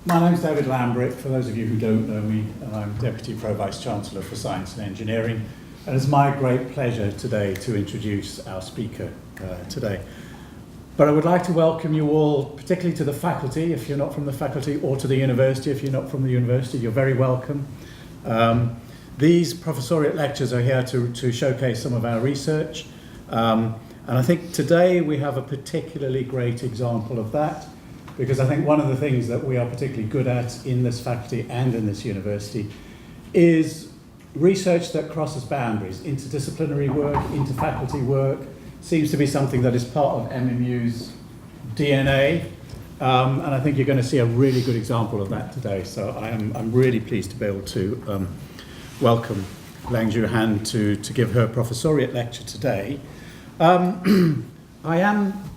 My name's David Lambrick, for those of you who don't know me, and I'm Deputy Pro-Vice-Chancellor for Science and Engineering, and it's my great pleasure today to introduce our speaker today. But I would like to welcome you all, particularly to the faculty, if you're not from the faculty, or to the university, if you're not from the university, you're very welcome. These Professoriate lectures are here to showcase some of our research, and I think today we have a particularly great example of that, because I think one of the things that we are particularly good at in this faculty and in this university is research that crosses boundaries. Interdisciplinary work, interfaculty work seems to be something that is part of MMU's DNA, and I think you're going to see a really good example of that today. So I'm really pleased to be able to welcome Liangxiu Han to give her Professoriate lecture today. I am,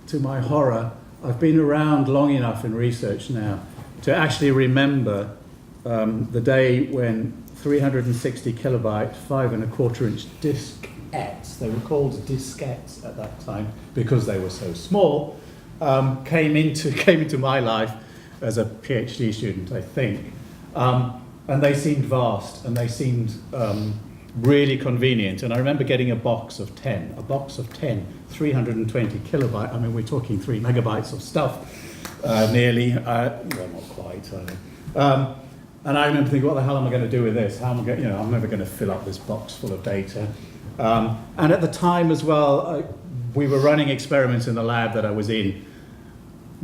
to my horror, I've been around long enough in research now to actually remember the day when 360 kilobyte, 5¼ inch diskettes, they were called diskettes at that time because they were so small, came into my life as a PhD student, I think. And they seemed vast and they seemed really convenient. And I remember getting a box of 10, 320 kilobyte. I mean, we're talking 3 megabytes of stuff, nearly. Well, not quite. And I remember thinking, what the hell am I going to do with this? How am I going? I'm never going to fill up this box full of data. And at the time as well, we were running experiments in the lab that I was in,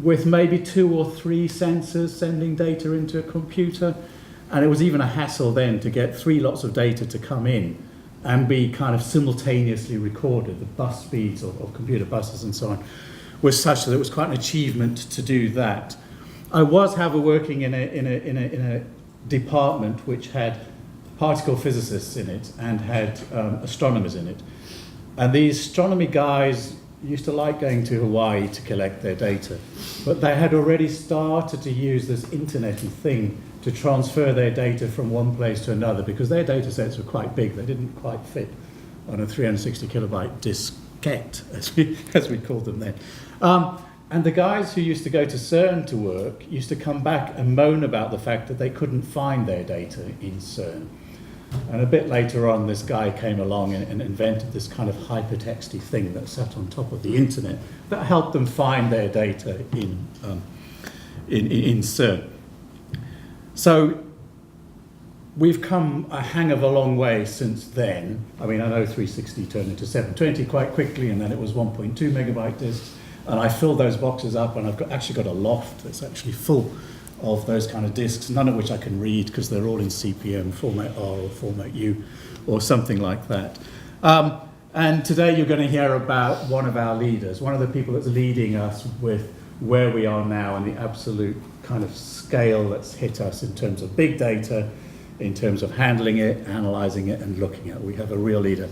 with maybe 2 or 3 sensors sending data into a computer. And it was even a hassle then to get 3 lots of data to come in and be kind of simultaneously recorded. The bus speeds of computer buses and so on was such that it was quite an achievement to do that. I was, however, working in a department which had particle physicists in it and had astronomers in it. And these astronomy guys used to like going to Hawaii to collect their data, but they had already started to use this internet-y thing to transfer their data from one place to another, because their data sets were quite big. They didn't quite fit on a 360 kilobyte diskette, as we called them then. And the guys who used to go to CERN to work used to come back and moan about the fact that they couldn't find their data in CERN. And a bit later on, this guy came along and invented this kind of hypertexty thing that sat on top of the internet that helped them find their data in CERN. So we've come a hang of a long way since then. I mean, I know 360 turned into 720 quite quickly, and then it was 1.2 megabyte disks. And I filled those boxes up, and I've actually got a loft that's actually full of those kind of disks, none of which I can read because they're all in CPM, format R or format U, or something like that. And today you're going to hear about one of our leaders, one of the people that's leading us with where we are now and the absolute kind of scale that's hit us in terms of big data, in terms of handling it, analysing it, and looking at it. We have a real leader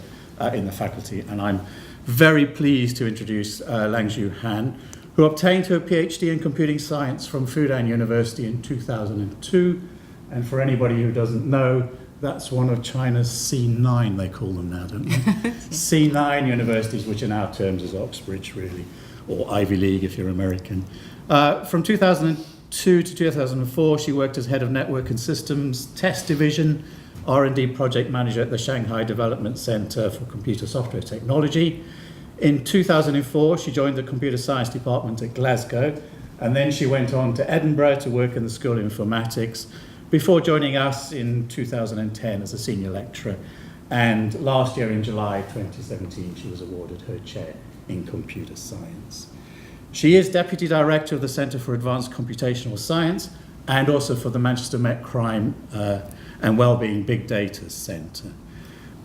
in the faculty, and I'm very pleased to introduce Liangxiu Han, who obtained her PhD in computing science from Fudan University in 2002. And for anybody who doesn't know, that's one of China's C9, they call them now, don't they? C9 universities, which in our terms is Oxbridge, really, or Ivy League if you're American. From 2002 to 2004, she worked as head of network and systems test division, R&D project manager at the Shanghai Development Center for Computer Software Technology. In 2004, she joined the computer science department at Glasgow, and then she went on to Edinburgh to work in the School of Informatics before joining us in 2010 as a senior lecturer. And last year in July 2017, she was awarded her chair in computer science. She is Deputy Director of the Centre for Advanced Computational Science and also for the Manchester Met Crime and Wellbeing Big Data Centre.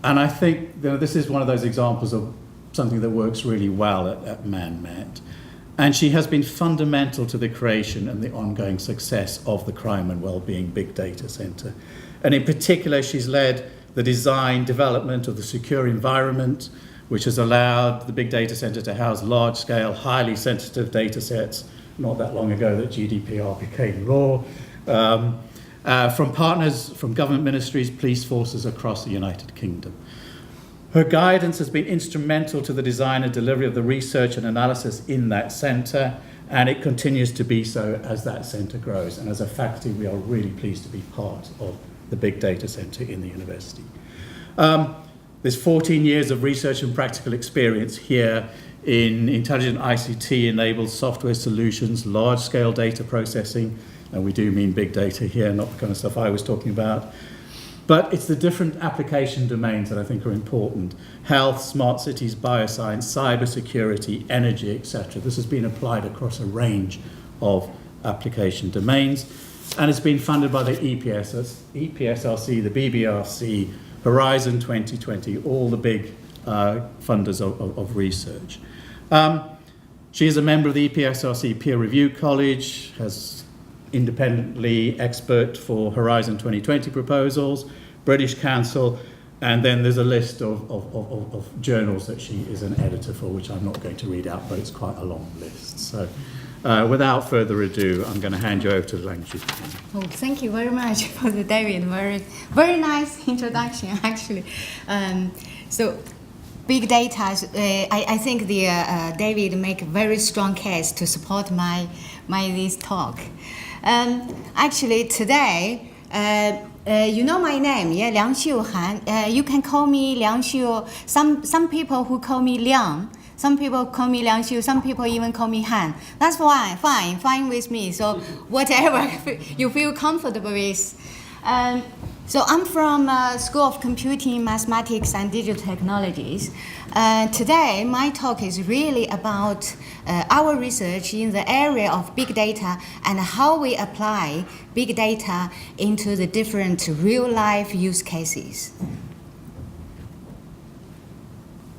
And I think this is one of those examples of something that works really well at ManMet. And she has been fundamental to the creation and the ongoing success of the Crime and Wellbeing Big Data Centre. And in particular, she's led the design, development of the secure environment, which has allowed the Big Data Centre to house large-scale, highly sensitive data sets, not that long ago that GDPR became law, from partners from government ministries, police forces across the United Kingdom. Her guidance has been instrumental to the design and delivery of the research and analysis in that centre, And it continues to be so as that centre grows. And as a faculty, we are really pleased to be part of the Big Data Centre in the university. There's 14 years of research and practical experience here in intelligent ICT-enabled software solutions, large-scale data processing, and we do mean big data here, not the kind of stuff I was talking about. But it's the different application domains that I think are important. Health, smart cities, bioscience, cybersecurity, energy, etc. This has been applied across a range of application domains, and it's been funded by the EPSRC, the BBRC, Horizon 2020, all the big funders of research. She is a member of the EPSRC Peer Review College, has independently expert for Horizon 2020 proposals, British Council, and then there's a list of journals that she is an editor for, which I'm not going to read out, but it's quite a long list. So without further ado, I'm going to hand you over to Liangxiu. Oh, thank you very much for the David. Very nice introduction, actually. So, big data. I think the David make a very strong case to support my this talk. Actually, today, you know my name, yeah, Liangxiu Han. You can call me Liangxiu. Some people who call me Liang. Some people call me Liangxiu, some people even call me Han. That's fine with me. So whatever you feel comfortable with. So I'm from School of Computing, Mathematics and Digital Technologies. Today, my talk is really about our research in the area of big data and how we apply big data into the different real-life use cases.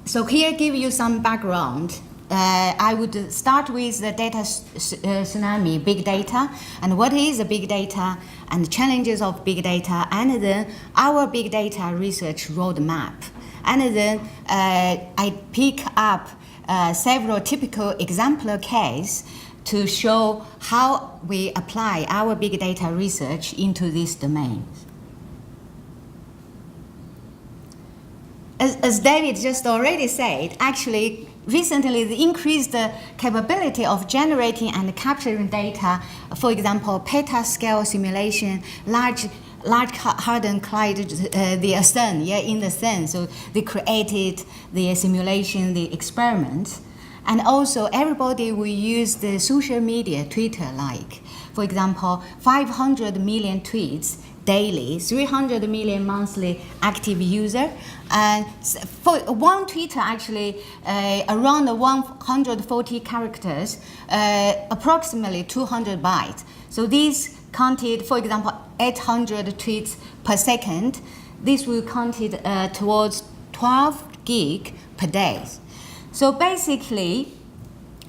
So here, give you some background. I would start with the data tsunami, big data, and what is the big data, and the challenges of big data, and then our big data research roadmap. And then I pick up several typical exemplar cases to show how we apply our big data research into these domains. As David just already said, actually, recently the increased capability of generating and capturing data, for example, petascale simulation, large hardened cloud, the sun, yeah, in the sun. So they created the simulation, the experiment. And also everybody will use the social media, Twitter like. For example, 500 million tweets daily, 300 million monthly active user. And for one tweet, actually, around 140 characters, approximately 200 bytes. So these counted, for example, 800 tweets per second. This will counted towards 12 gig per day. So basically,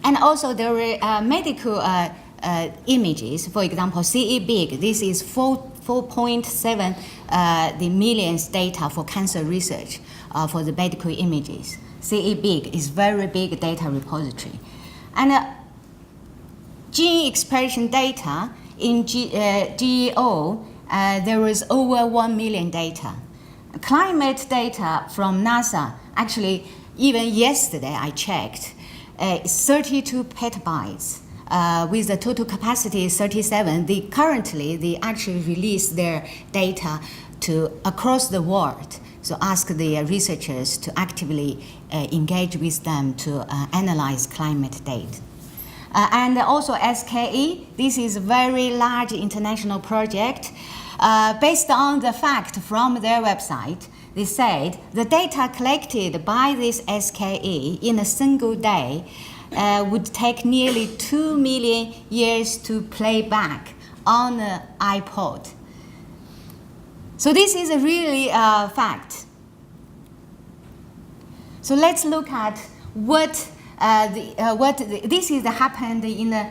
and also there are medical images. For example, CE big. This is 4.7 the millions data for cancer research for the medical images. CE big is very big data repository. And gene expression data in GEO, there is over 1 million data. Climate data from NASA, actually, even yesterday I checked, 32 petabytes. With the total capacity 37, they actually release their data to across the world. So ask the researchers to actively engage with them to analyze climate data. And also SKE, this is a very large international project. Based on the fact from their website, they said the data collected by this SKE in a single day would take nearly 2 million years to play back on an iPod. So this is a really fact. So let's look at what this is happened in the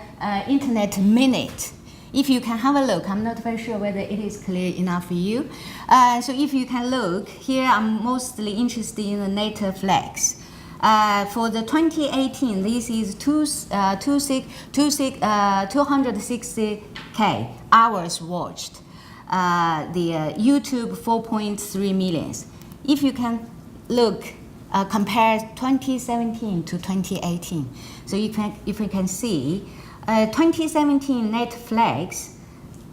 Internet Minute. If you can have a look, I'm not very sure whether it is clear enough for you. So if you can look, here I'm mostly interested in the native flags. For the 2018, this is 260K hours watched. The YouTube 4.3 million. If you can look, compare 2017 to 2018. So if you can see, 2017 net flags,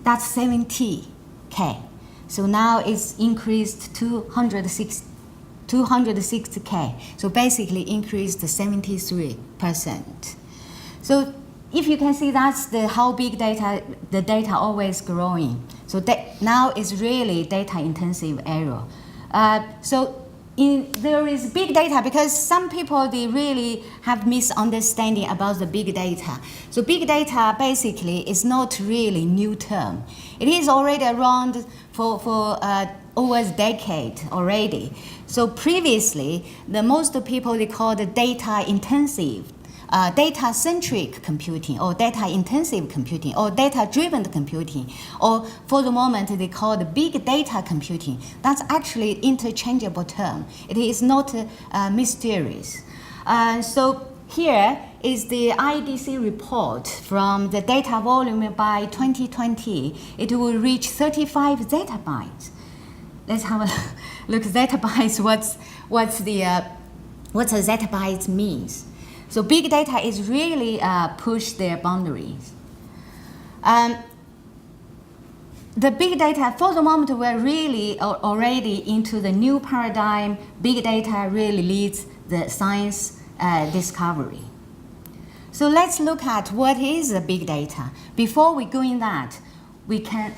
that's 70K. So now it's increased to 260K. So basically increased 73%. So if you can see, that's how big data, the data always growing. So now is really data intensive area. There is big data because some people, they really have misunderstanding about the big data. So big data basically is not really new term. It is already around for over a decade already. So previously, the most people, they call the data intensive, data-centric computing, or data-intensive computing, or data-driven computing, or for the moment they call the big data computing. That's actually interchangeable term. It is not mysterious. So here is the IDC report from the data volume by 2020. It will reach 35 zettabytes. Let's have a look at zettabytes. What's a zettabyte means? So big data is really push their boundaries. The big data, for the moment, we're really already into the new paradigm. Big data really leads the science discovery. So let's look at what is the big data. Before we go in that, we can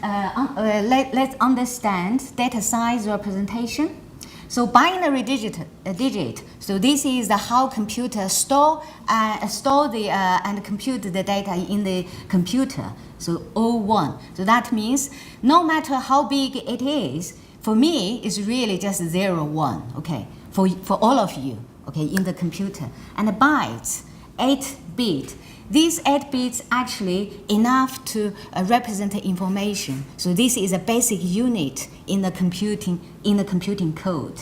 let's understand data size representation. So binary digit. So this is how computers store and compute the data in the computer. So 01. So that means no matter how big it is, for me it's really just 0, 1. Okay, for all of you. Okay, in the computer. And the bytes, 8-bit. These 8 bits actually enough to represent the information. So this is a basic unit in the computing code.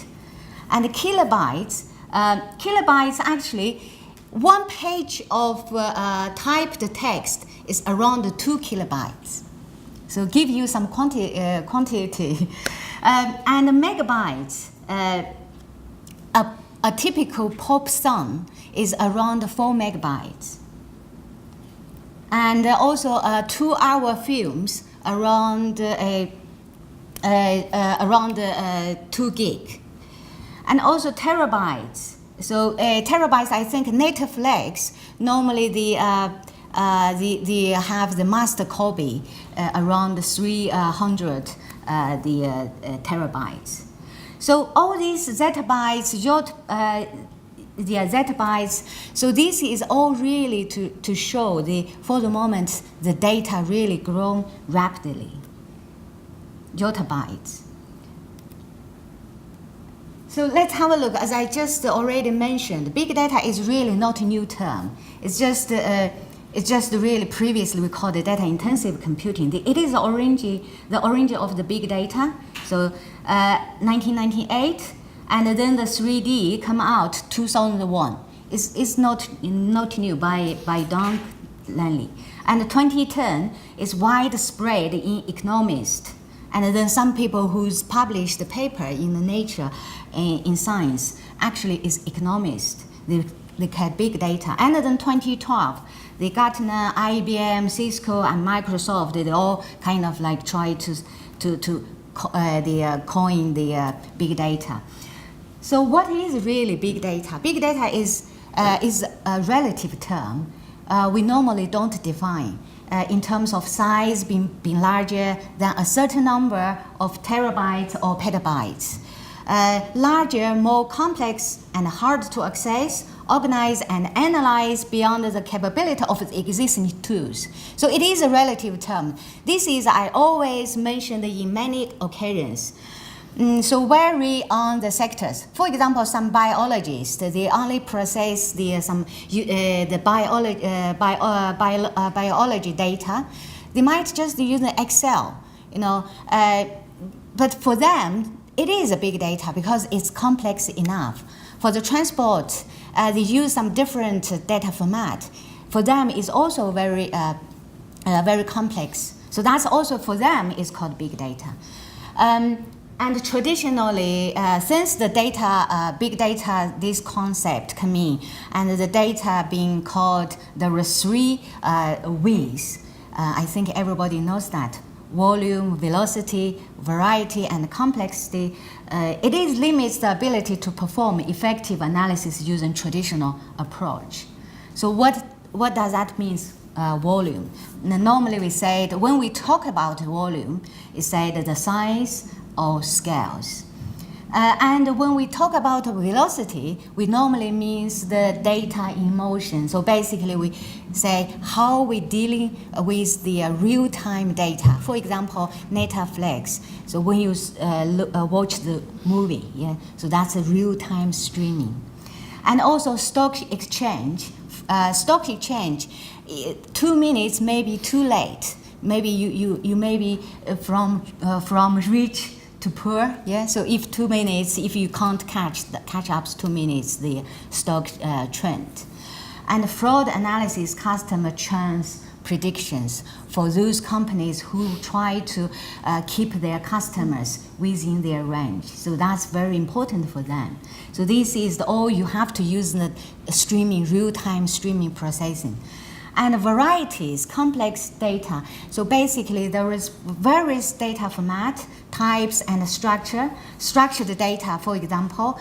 And the kilobytes, actually, one page of typed text is around 2 kilobytes. So give you some quantity. And the megabytes, a typical pop song is around 4 megabytes. And also 2-hour films around 2 gig. And also terabytes. So terabytes, I think native flags, normally they have the master copy around 300 terabytes. So all these zettabytes, zettabytes. So this is all really to show for the moment the data really grown rapidly. Yottabytes. So let's have a look. As I just already mentioned, big data is really not a new term. It's just really previously we called it data intensive computing. It is the origin of the big data. So 1998. And then the 3D come out 2001. It's not new by Don Lanley. And 2010 is widespread in economists. And then some people who's published the paper in the Nature in Science actually is economists. They had big data. And then 2012, the Gartner, IBM, Cisco, and Microsoft, they all kind of like try to coin the big data. So what is really big data? Big data is a relative term. We normally don't define in terms of size being larger than a certain number of terabytes or petabytes. Larger, more complex and hard to access, organize and analyze beyond the capability of the existing tools. So it is a relative term. This is, I always mentioned in many occasions. So vary on the sectors. For example, some biologists, they only process the biology data. They might just use the Excel, but for them, it is a big data because it's complex enough. For the transport, they use some different data format. For them, it's also very complex. So that's also for them is called big data. And traditionally, since the data, big data, this concept came in, and the data being called the three V's, I think everybody knows that. Volume, velocity, variety, and complexity. It is limits the ability to perform effective analysis using traditional approach. So what does that mean, volume? Normally we say that when we talk about volume, it said the size or scales. And when we talk about velocity, we normally means the data in motion. So basically we say how we dealing with the real-time data. For example, Netflix. So when you watch the movie, yeah, so that's a real-time streaming. And also stock exchange. 2 minutes may be too late. Maybe you may be from rich to poor, yeah. So if 2 minutes, if you can't catch up 2 minutes, the stock trend, and fraud analysis, customer churns predictions for those companies who try to keep their customers within their range. So that's very important for them. So this is all you have to use the streaming, real-time streaming processing. And varieties, complex data. So basically there is various data format, types, and structure. Structured data, for example,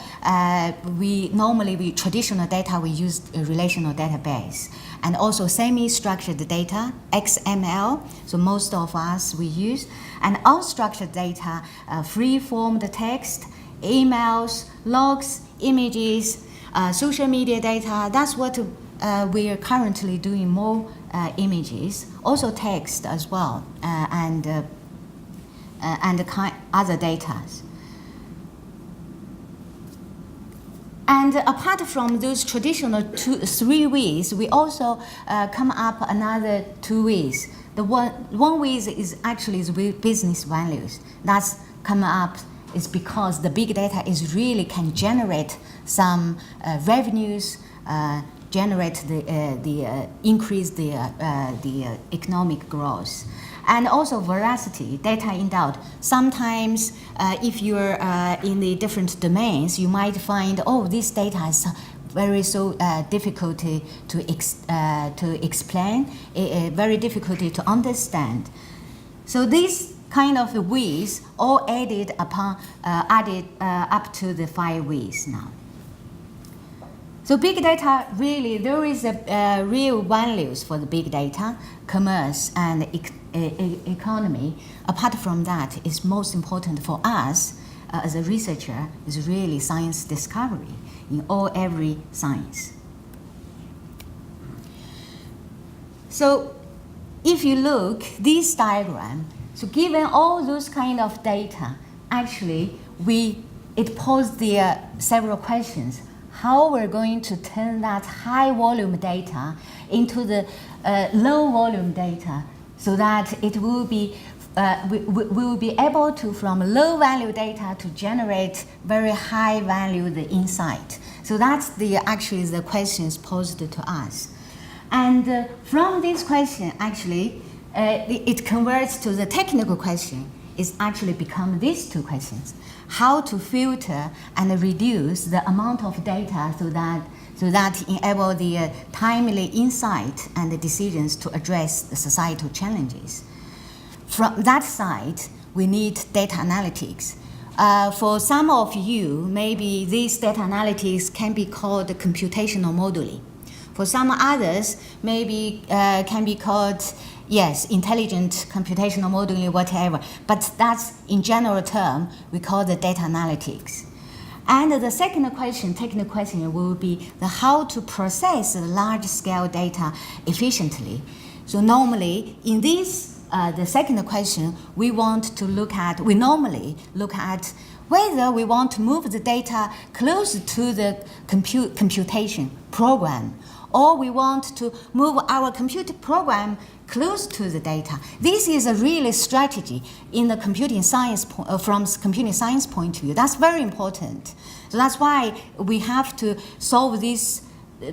traditional data, we use a relational database. And also semi-structured data, XML, so most of us we use. And unstructured data, free-formed text, emails, logs, images, social media data. That's what we are currently doing more images, also text as well, and other data. And apart from those traditional three ways, we also come up another 2 ways. The one way is actually business values. That's come up is because the big data is really can generate some revenues, generate increase the economic growth. And also veracity, data in doubt. Sometimes if you're in the different domains, you might find, oh, this data is very difficult to explain, very difficult to understand. So these kind of ways all added up to the 5 ways now. So big data, really, there is a real values for the big data, commerce and economy. Apart from that, it's most important for us as a researcher is really science discovery in every science. So if you look this diagram, so given all those kind of data, actually it posed the several questions. How we're going to turn that high volume data into the low volume data so that it will be we will be able to, from low value data, to generate very high value the insight. So that's actually the questions posed to us. And from this question, actually, it converts to the technical question. It's actually become these 2 questions. How to filter and reduce the amount of data so that enable the timely insight and the decisions to address the societal challenges. From that side, we need data analytics. For some of you, maybe these data analytics can be called computational modeling. For some others, maybe can be called, yes, intelligent computational modeling, whatever. But that's, in general term, we call the data analytics. And the second question, technical question, will be the how to process the large-scale data efficiently. So normally, in this, the second question, we normally look at whether we want to move the data close to the computation program, or we want to move our computer program close to the data. This is a really strategy in the computing science from computing science point of view. That's very important. So that's why we have to solve these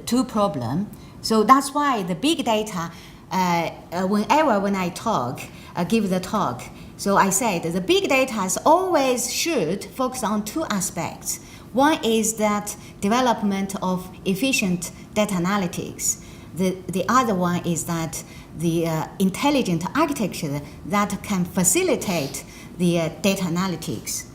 2 problems. So that's why the big data, when I give the talk, So I said the big data always should focus on two aspects. One is that development of efficient data analytics. The other one is that the intelligent architecture that can facilitate the data analytics.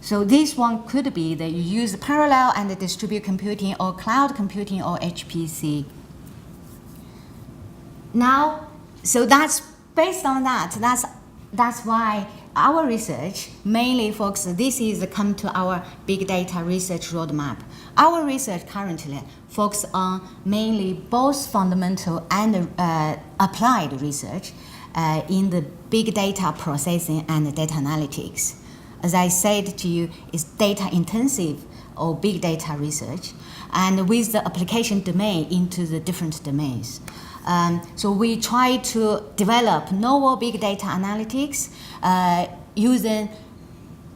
So this one could be that you use parallel and distributed computing or cloud computing or HPC. Now, so that's based on that. That's why our research mainly focuses. This is come to our big data research roadmap. Our research currently focuses on mainly both fundamental and applied research in the big data processing and data analytics. As I said to you, it's data intensive or big data research, and with the application domain into the different domains. So we try to develop novel big data analytics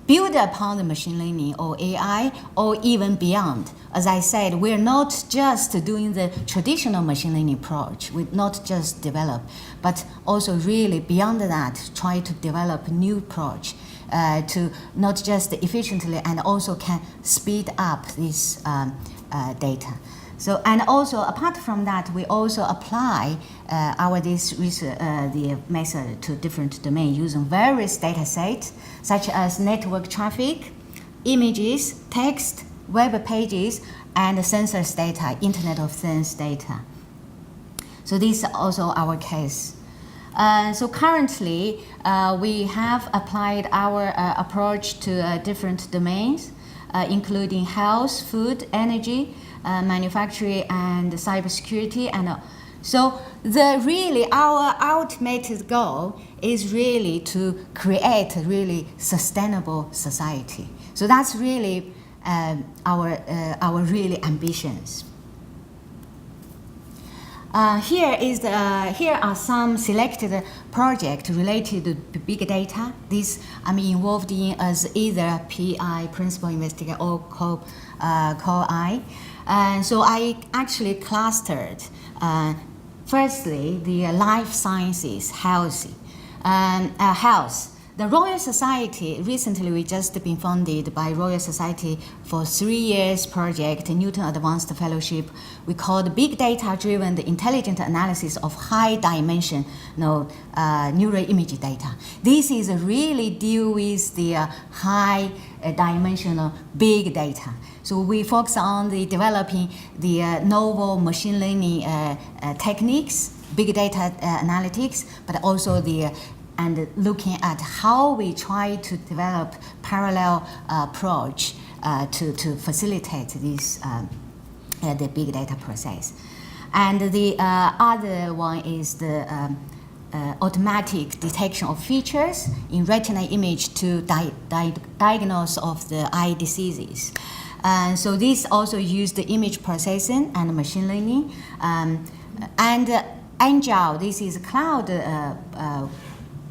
build upon the machine learning or AI or even beyond. As I said, we're not just doing the traditional machine learning approach. We not just develop, but also really beyond that, try to develop new approach to not just efficiently and also can speed up this data. So, and also apart from that, we also apply this research, the method to different domains using various data sets, such as network traffic, images, text, web pages, and sensors data, Internet of Things data. So this is also our case. So currently, we have applied our approach to different domains, including health, food, energy, manufacturing, and cybersecurity. And so our ultimate goal is really to create a really sustainable society. So that's really our really ambitions. Here are some selected projects related to big data. These I'm involved in as either PI, principal investigator, or co-I. So I actually clustered, firstly, the life sciences, health. The Royal Society, recently we just been funded by Royal Society for 3 years project, Newton Advanced Fellowship. We called Big Data Driven the Intelligent Analysis of High Dimension Neural Image Data. This is really deal with the high dimensional big data. So we focus on the developing the novel machine learning techniques, big data analytics, but also and looking at how we try to develop parallel approach to facilitate this the big data process. And the other one is the automatic detection of features in retina image to diagnose of the eye diseases. So this also use the image processing and machine learning. And Agile, this is cloud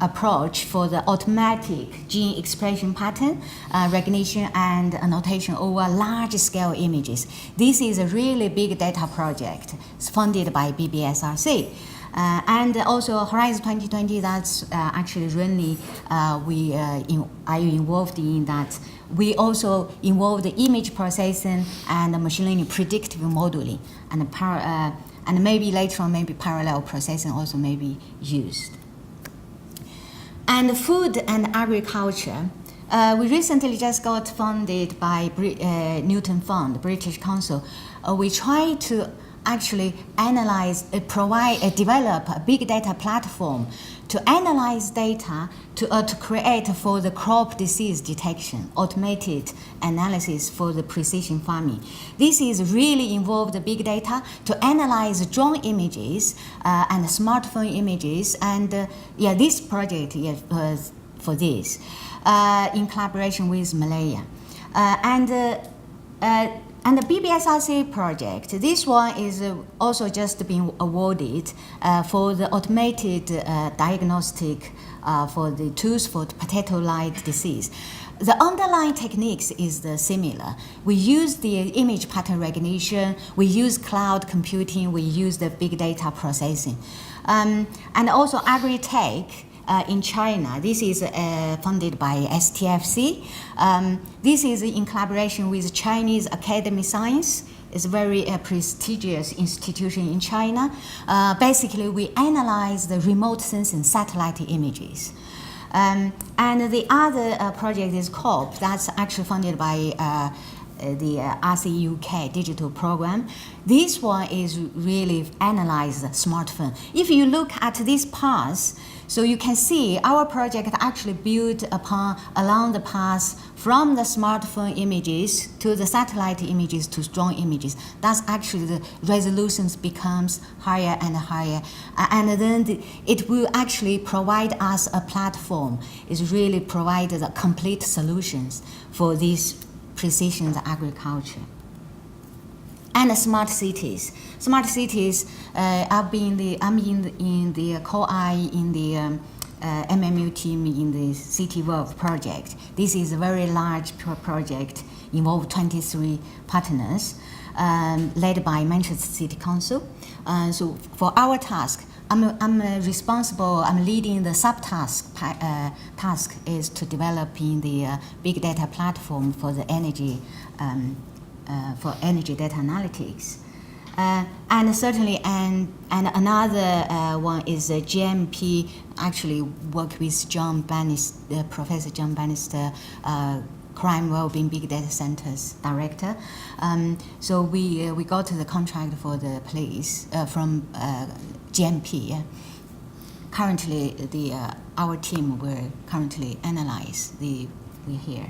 approach for the automatic gene expression pattern recognition and annotation over large-scale images. This is a really big data project. It's funded by BBSRC. And also Horizon 2020, that's actually really are involved in that. We also involve the image processing and the machine learning predictive modeling, and maybe later on, maybe parallel processing also may be used. And food and agriculture, we recently just got funded by Newton Fund, British Council. We try to actually analyze, develop a big data platform to analyze data to create for the crop disease detection, automated analysis for the precision farming. This is really involved the big data to analyze drone images and smartphone images, and this project was for this in collaboration with Malaya. And the BBSRC project, this one is also just being awarded for the automated diagnostic for the tools for potato blight disease. The underlying techniques is similar. We use the image pattern recognition, we use cloud computing, we use the big data processing. And also agri-tech, in China. This is funded by STFC. This is in collaboration with Chinese Academy Science. It's a very prestigious institution in China. Basically, we analyze the remote sensing satellite images. And the other project is COP. That's actually funded by the RCUK digital program. This one is really analyze the smartphone. If you look at this path, so you can see our project actually built along the path from the smartphone images to the satellite images to drone images. That's actually the resolutions becomes higher and higher. And then it will actually provide us a platform. It's really provide the complete solutions for these precision agriculture. And smart cities. Smart cities, I'm in the co-I in the MMU team in the City World project. This is a very large project, involved 23 partners, led by Manchester City Council. So for our task, I'm responsible. I'm leading the subtask. Task is to developing the big data platform for the energy data analytics, and certainly and another one is GMP. Actually, work with John Bannister, Professor John Bannister. Crime Wellbeing Big Data Centers Director. So we got the contract for the police from GMP. Currently, our team will currently analyze we here.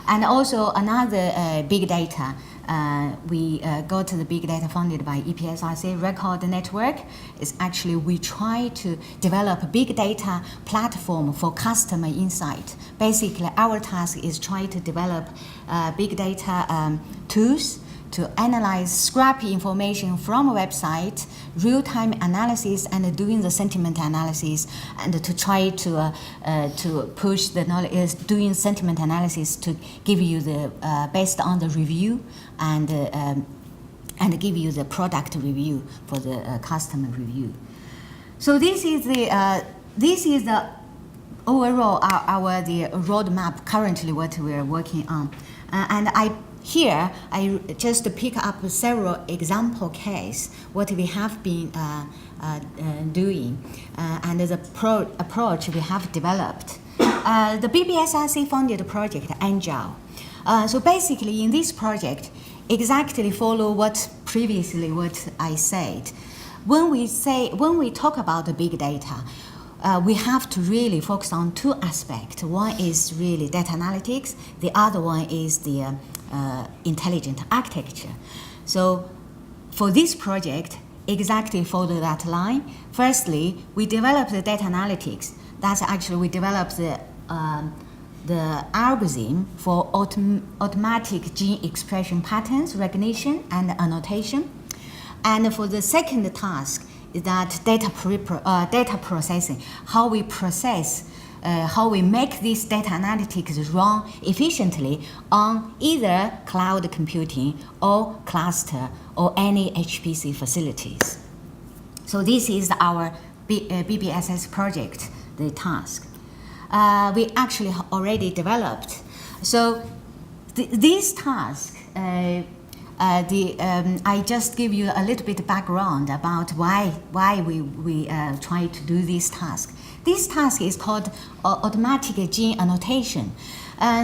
And also another big data, we got the big data funded by EPSRC Record Network. It's actually we try to develop a big data platform for customer insight. Basically, our task is try to develop big data tools to analyze scrappy information from a website, real-time analysis, and doing the sentiment analysis, and to try to push the knowledge, doing sentiment analysis to give you the based on the review and give you the product review for the customer review. So this is the overall the roadmap currently what we are working on, and I just pick up several example case what we have been doing and the approach we have developed. The BBSRC funded project Agile. So basically in this project, exactly follow what I said. When we talk about the big data, we have to really focus on two aspects. One is really data analytics. The other one is the intelligent architecture. So for this project, exactly follow that line. Firstly, we developed the data analytics. That's actually we developed the algorithm for automatic gene expression patterns recognition and annotation. And for the second task is that data processing, how we process, how we make this data analytics run efficiently on either cloud computing or cluster or any HPC facilities. So this is our BBSS project, the task. We actually already developed. So this task, I just give you a little bit background about why we try to do this task. This task is called automatic gene annotation.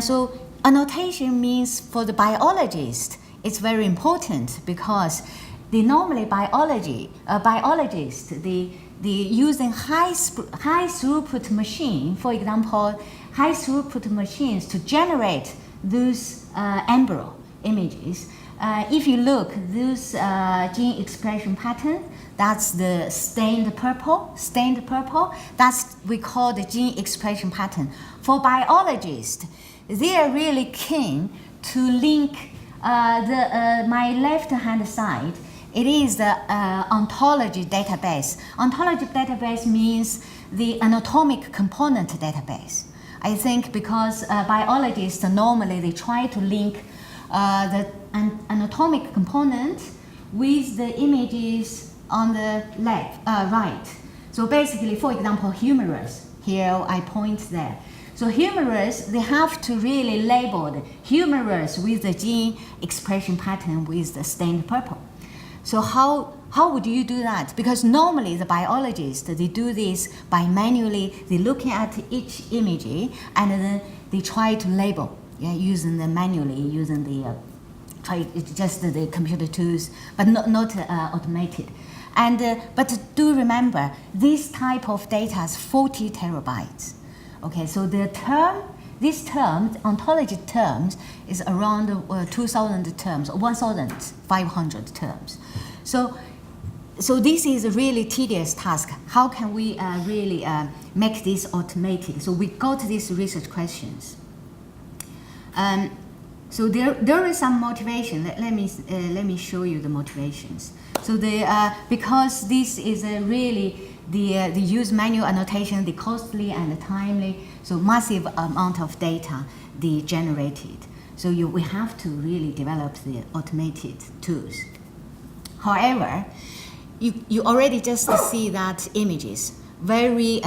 So annotation means for the biologist, it's very important because normally biologists, they using high throughput machine, for example, high throughput machines to generate those embryo images. If you look, this gene expression pattern, that's the stained purple. That's we call the gene expression pattern. For biologists, they are really keen to link my left-hand side. It is the ontology database. Ontology database means the anatomic component database. I think because biologists normally they try to link the anatomic component with the images on the left, right. So basically, for example, humerus. Here I point there. So humerus, they have to really label the humerus with the gene expression pattern with the stained purple. So how would you do that? Because normally the biologists, they do this by manually, they looking at each image and then they try to label, using the manually, using the just the computer tools, but not automated. And but do remember, this type of data is 40 terabytes. Okay, so this term, ontology terms, is around 2,000 terms, 1,500 terms. So this is a really tedious task. How can we really make this automated? So we got these research questions. So there is some motivation. Let me show you the motivations. So because this is really the use manual annotation, the costly and the timely, so massive amount of data they generated. So we have to really develop the automated tools. However, you already just see that images very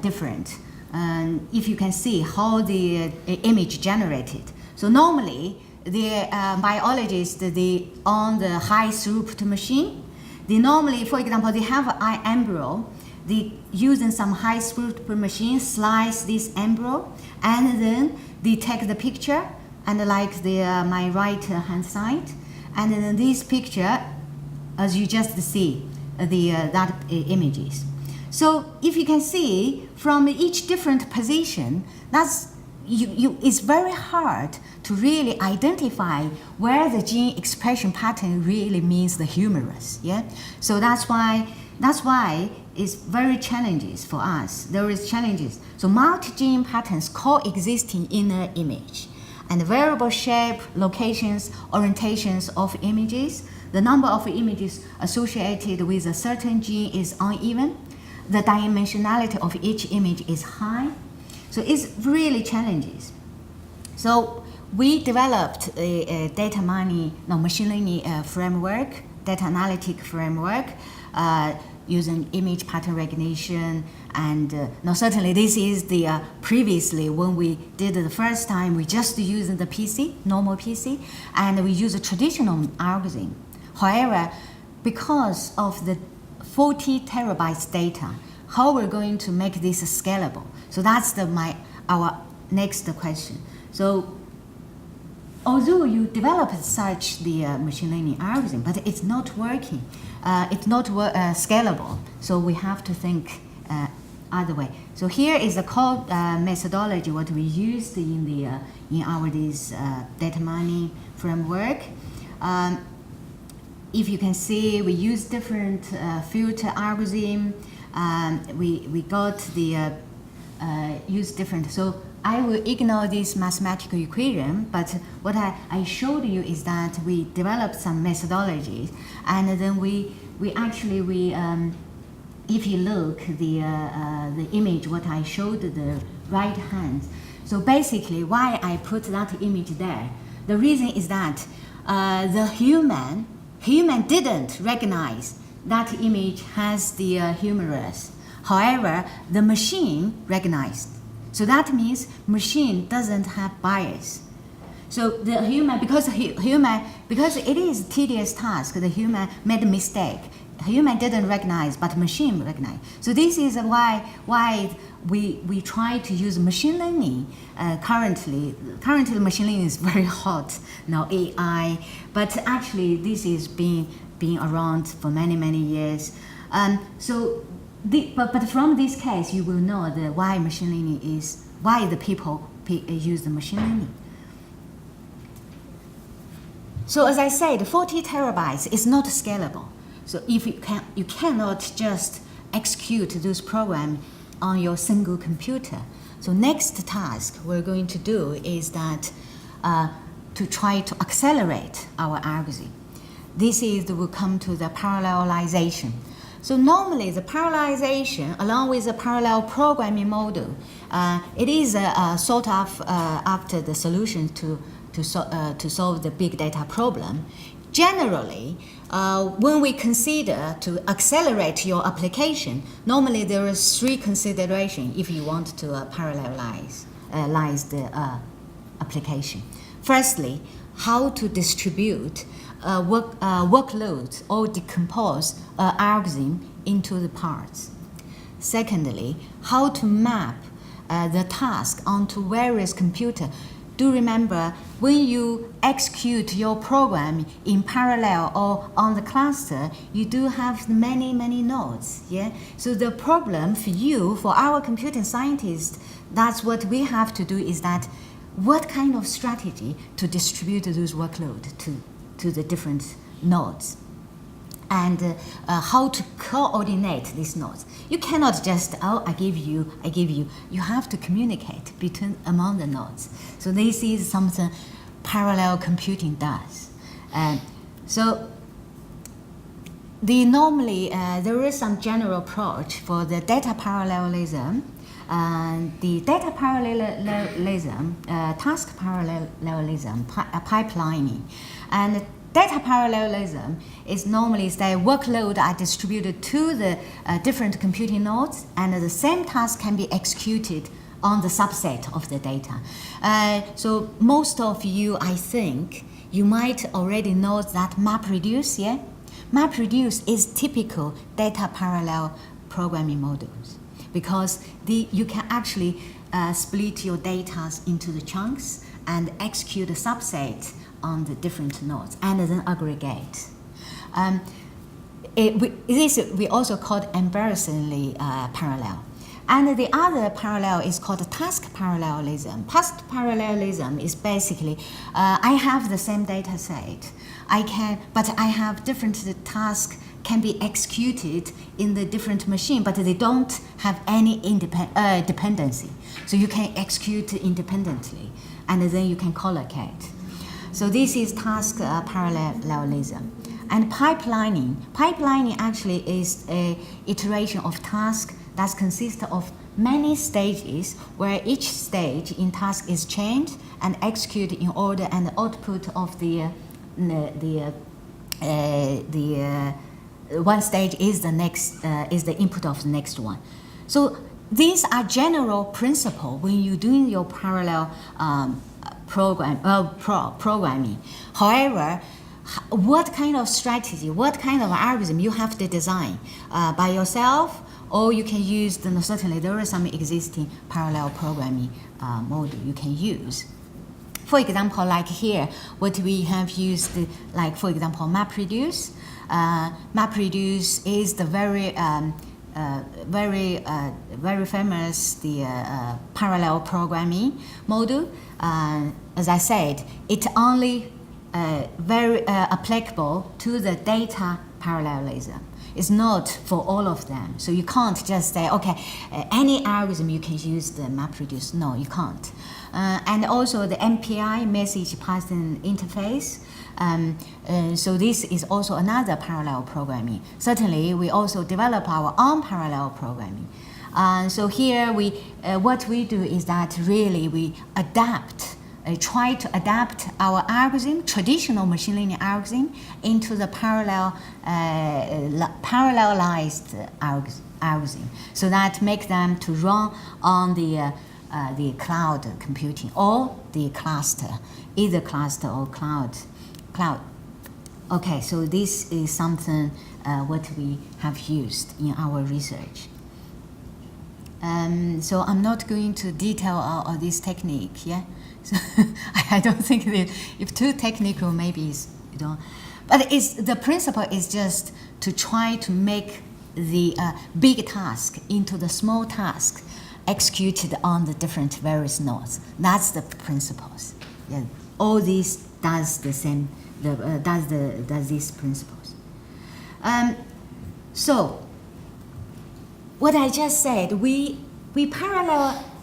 different. And if you can see how the image generated. So normally, the biologists, they on the high throughput machine, they normally, for example, they have an embryo, they using some high throughput machine, slice this embryo, and then they take the picture, and like my right hand side, and then this picture, as you just see, that images. So if you can see from each different position, it's very hard to really identify where the gene expression pattern really means the humerus. Yeah. So that's why it's very challenges for us. There is challenges. So multi-gene patterns coexisting in an image, and variable shape, locations, orientations of images. The number of images associated with a certain gene is uneven. The dimensionality of each image is high. So it's really challenges. So we developed a machine learning framework, data analytic framework, using image pattern recognition. And now certainly this is the previously when we did it the first time, we just used the PC, normal PC, and we use a traditional algorithm. However, because of the 40 terabytes data, how we're going to make this scalable? So that's our next question. So although you developed such the machine learning algorithm, but it's not working, it's not scalable. So we have to think other way. So here is the core methodology what we used in our data mining framework. If you can see, we use different filter algorithm. We got the use different. So I will ignore this mathematical equation, but what I showed you is that we developed some methodologies, and then we if you look the image what I showed the right hand. So basically, why I put that image there? The reason is that the human didn't recognize that image has the humerus. However, the machine recognized. So that means machine doesn't have bias. So the human, because it is a tedious task, the human made a mistake. Human didn't recognize, but machine recognized. So this is why we try to use machine learning. Currently machine learning is very hot now, AI. But actually, this is being around for many years. But from this case, you will know why machine learning is why the people use the machine learning. So as I said, 40 terabytes is not scalable. So if you cannot just execute those programs on your single computer. So next task we're going to do is that to try to accelerate our algorithm. We'll come to the parallelization. So normally the parallelization, along with the parallel programming model, it is sort of after the solution to solve the big data problem. Generally, when we consider to accelerate your application, normally there are 3 considerations if you want to parallelize the application. Firstly, how to distribute workloads or decompose algorithm into the parts. Secondly, how to map the task onto various computers. Do remember, when you execute your program in parallel or on the cluster, you do have many, many nodes. Yeah. So the problem for you, for our computer scientists, that's what we have to do is that what kind of strategy to distribute those workloads to the different nodes, and how to coordinate these nodes. You cannot just, I give you. You have to communicate among the nodes. So this is something parallel computing does. So normally there is some general approach for the data parallelism. The data parallelism, task parallelism, pipelining, and data parallelism is normally the workload are distributed to the different computing nodes, and the same task can be executed on the subset of the data. So most of you, I think, you might already know that MapReduce, yeah? MapReduce is typical data parallel programming models, because you can actually split your data into the chunks and execute a subset on the different nodes and then aggregate. This we also call embarrassingly parallel. And the other parallel is called task parallelism. Task parallelism is basically, I have the same data set, but I have different tasks can be executed in the different machine, but they don't have any dependency. So you can execute independently, and then you can collocate. So this is task parallelism. And pipelining. Pipelining actually is an iteration of task that consists of many stages, where each stage in task is changed and executed in order, and the output of the one stage is the next is the input of the next one. So these are general principles when you're doing your parallel programming. However, what kind of strategy, what kind of algorithm you have to design by yourself, or you can use, certainly there are some existing parallel programming model you can use. For example, like here, what we have used, like for example, MapReduce. MapReduce is the very famous parallel programming model. As I said, it's only very applicable to the data parallelism. It's not for all of them. So you can't just say, okay, any algorithm you can use the MapReduce. No, you can't. And also the MPI, message passing interface. So this is also another parallel programming. Certainly, we also develop our own parallel programming. So here, what we do is that really we try to adapt our algorithm, traditional machine learning algorithm, into the parallelized algorithm, so that make them to run on the cloud computing or the cluster, either cluster or cloud. Okay, so this is something what we have used in our research. So I'm not going to detail all this technique, yeah? So I don't think that if too technical, maybe you don't. But the principle is just to try to make the big task into the small task executed on the different various nodes. That's the principles. Yeah. All this does the same. Does these principles. So what I just said, we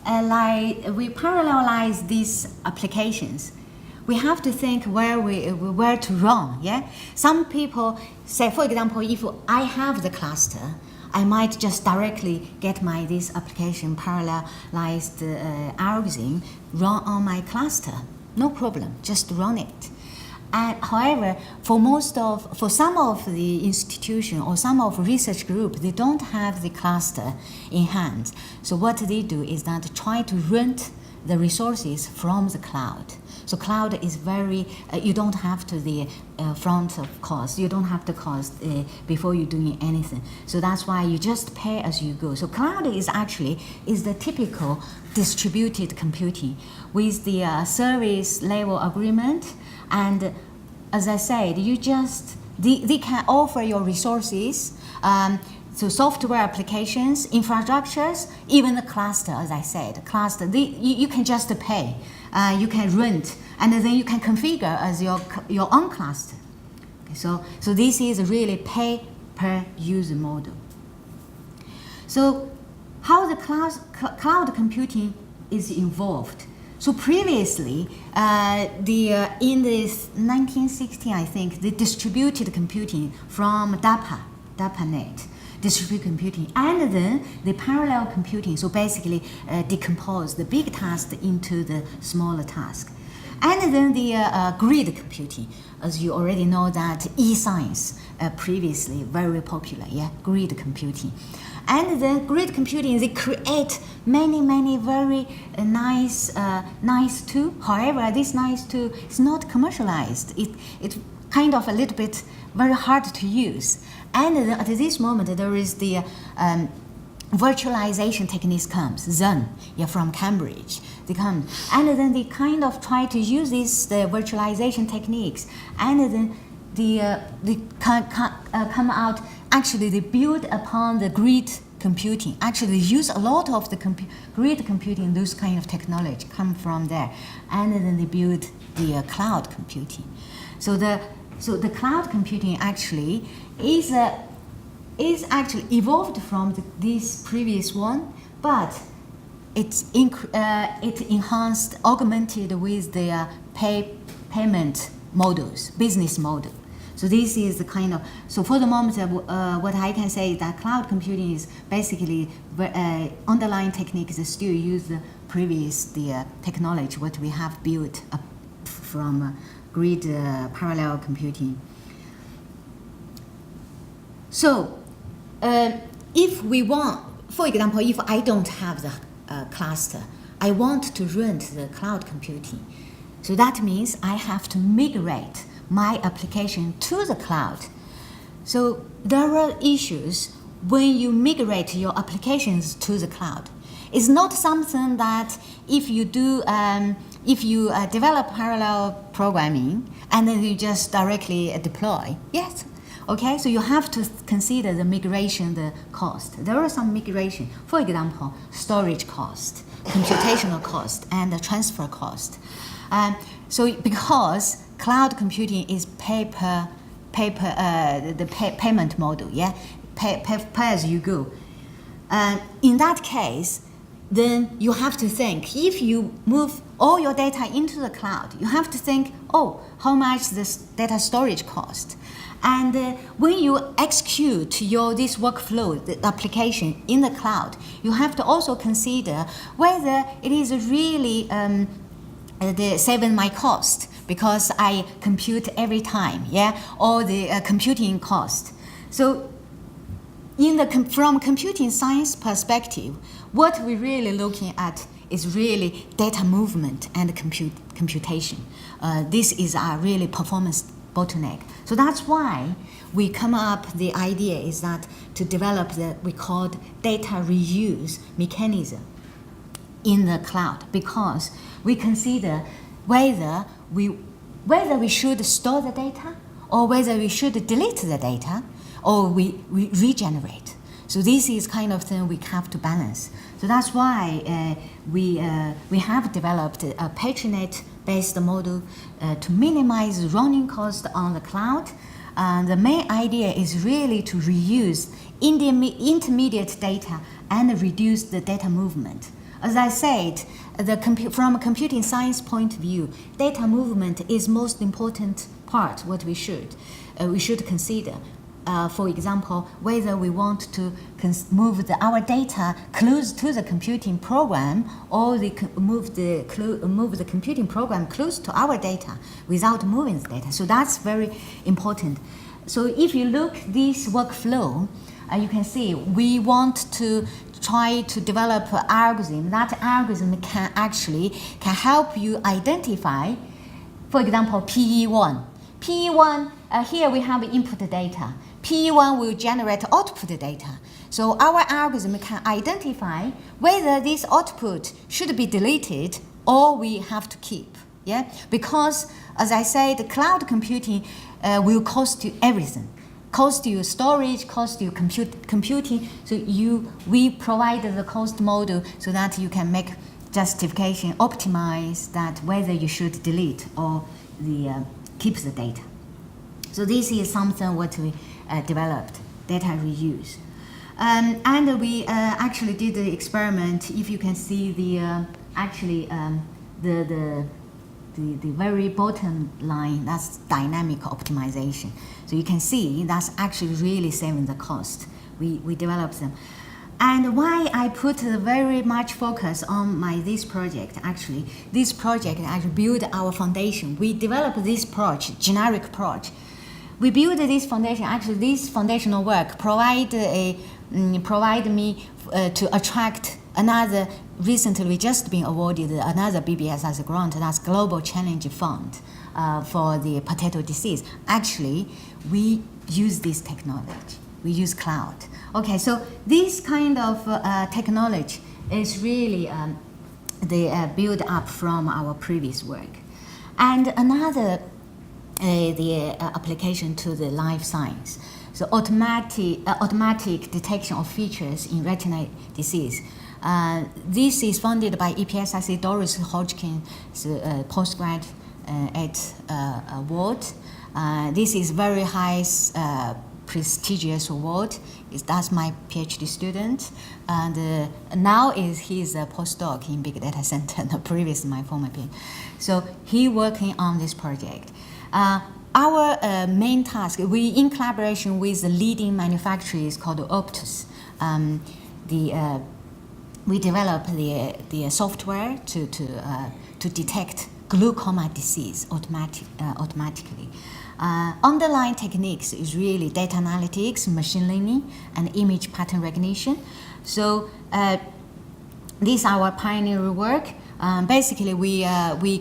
parallelize these applications. We have to think where to run. Yeah. Some people say, for example, if I have the cluster, I might just directly get this application parallelized algorithm run on my cluster. No problem, just run it. And however, for some of the institution or some of research group, they don't have the cluster in hand. So what they do is that try to rent the resources from the cloud. So cloud is very, you don't have to the front of cost. You don't have to cost before you're doing anything. So that's why you just pay as you go. So cloud is the typical distributed computing with the service level agreement. And as I said, they can offer your resources, so software applications, infrastructures, even the cluster, as I said, you can just pay, you can rent, and then you can configure as your own cluster. Okay, so this is really pay per user model. So how the cloud computing is involved? So previously, in the 1960s, I think, the distributed computing from DARPANET, distributed computing, and then the parallel computing, so basically decompose the big task into the smaller task. And then the grid computing, as you already know that e-science previously very popular, grid computing. And then grid computing, they create many very nice tool. However, this nice tool is not commercialized. It's kind of a little bit very hard to use. And then at this moment, there is the virtualization techniques comes, Zen, from Cambridge. They come, and then they kind of try to use the virtualization techniques, and then they come out. Actually, they build upon the grid computing. Actually, they use a lot of the grid computing. Those kind of technology come from there, and then they build the cloud computing. So the cloud computing actually is actually evolved from this previous one, but it enhanced, augmented with the payment models, business model. So this is the kind of, so for the moment, what I can say is that cloud computing is basically underlying techniques that still use the previous technology, what we have built up from grid parallel computing. So if we want, for example, if I don't have the cluster, I want to run the cloud computing. So that means I have to migrate my application to the cloud. So there are issues when you migrate your applications to the cloud. It's not something that if you develop parallel programming and then you just directly deploy. Yes. Okay, so you have to consider the migration, the cost. There are some migration, for example, storage cost, computational cost, and the transfer cost. So because cloud computing is the payment model, pay as you go. In that case, then you have to think, if you move all your data into the cloud, you have to think, how much this data storage cost? And when you execute this workflow, the application in the cloud, you have to also consider whether it is really saving my cost, because I compute every time, or the computing cost. So from computing science perspective, what we're really looking at is really data movement and computation. This is our really performance bottleneck. So that's why we come up, the idea is that to develop we called data reuse mechanism in the cloud, because we consider whether we should store the data, or whether we should delete the data, or we regenerate. So this is kind of thing we have to balance. So that's why we have developed a Patronet-based model to minimize running cost on the cloud. The main idea is really to reuse intermediate data and reduce the data movement. As I said, from a computing science point of view, data movement is most important part, what we should consider. for example, whether we want to move our data close to the computing program or move the computing program close to our data without moving the data. So that's very important. So if you look this workflow, you can see we want to try to develop an algorithm. That algorithm can help you identify, for example, PE1. PE1, here we have input data. PE1 will generate output data. So our algorithm can identify whether this output should be deleted or we have to keep. Yeah? Because, as I said, cloud computing will cost you everything. Cost you storage, cost you computing. So we provide the cost model so that you can make justification, optimize that whether you should delete or keep the data. So this is something what we developed, data reuse. And we actually did the experiment. If you can see the very bottom line, that's dynamic optimization. So you can see that's actually really saving the cost. We developed them. And why I put very much focus on this project, actually, this project actually built our foundation. We developed this approach, generic approach. We built this foundation, actually this foundational work provide me to attract another, recently we just been awarded another BBSS grant, that's Global Challenge Fund for the potato disease. Actually, we use this technology, we use cloud. Okay, so this kind of technology is really built up from our previous work. And another the application to the life science. So automatic detection of features in retinal disease. This is funded by EPSIC Doris Hodgkin's postgrad award. This is very high prestigious award. That's my PhD student, and now he's a postdoc in Big Data Center. Previous my former PhD. So he working on this project. Our main task, we in collaboration with the leading manufacturers called Optus, we develop the software to detect glaucoma disease automatically. Underlying techniques is really data analytics, machine learning, and image pattern recognition. So this is our pioneer work. Basically, we